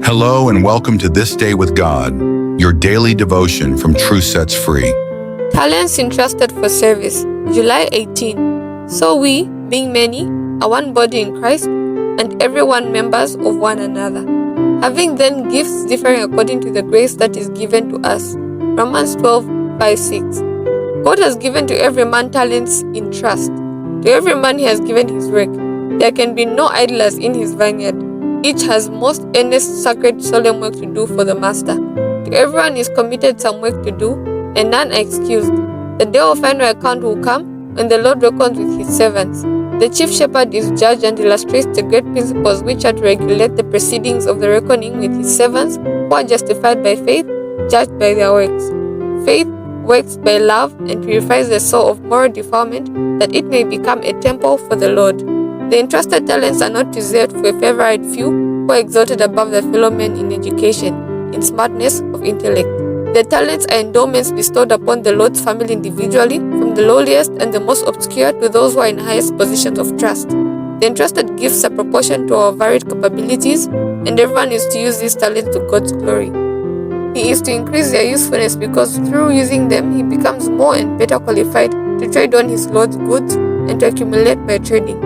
Hello and welcome to This Day with God, your daily devotion from Truth Sets Free. Talents entrusted for service, July 18. So we, being many, are one body in Christ, and everyone members of one another. Having then gifts differing according to the grace that is given to us. Romans 12:5-6. God has given to every man talents in trust. To every man he has given his work. There can be no idlers in his vineyard. Each has most earnest, sacred, solemn work to do for the master. To everyone is committed some work to do, and none are excused. The day of final account will come when the Lord reckons with his servants. The chief shepherd is judge and illustrates the great principles which are to regulate the proceedings of the reckoning with his servants who are justified by faith, judged by their works. Faith works by love and purifies the soul of moral defilement, that it may become a temple for the Lord. The entrusted talents are not reserved for a favored few who are exalted above their fellow men in education, in smartness of intellect. The talents are endowments bestowed upon the Lord's family individually, from the lowliest and the most obscure to those who are in highest positions of trust. The entrusted gifts are proportioned to our varied capabilities, and everyone is to use these talents to God's glory. He is to increase their usefulness because through using them, he becomes more and better qualified to trade on his Lord's goods and to accumulate by trading.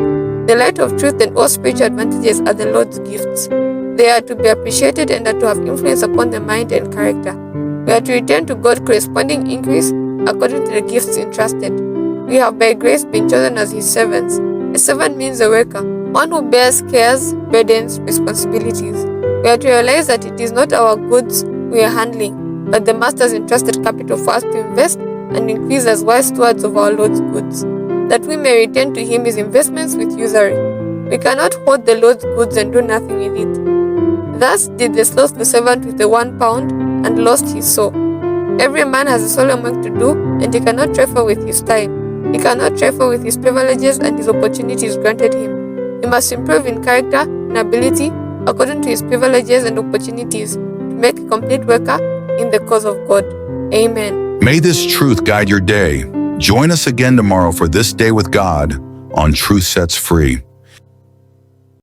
The light of truth and all spiritual advantages are the Lord's gifts. They are to be appreciated and are to have influence upon the mind and character. We are to return to God corresponding increase according to the gifts entrusted. We have by grace been chosen as his servants. A servant means a worker, one who bears cares, burdens, responsibilities. We are to realize that it is not our goods we are handling, but the master's entrusted capital for us to invest and increase as wise stewards of our Lord's goods, that we may return to him his investments with usury. We cannot hoard the Lord's goods and do nothing with it. Thus did the slothful servant with the 1 pound and lost his soul. Every man has a solemn work to do, and he cannot trifle with his time. He cannot trifle with his privileges and his opportunities granted him. He must improve in character and ability according to his privileges and opportunities to make a complete worker in the cause of God. Amen. May this truth guide your day. Join us again tomorrow for This Day with God on Truth Sets Free.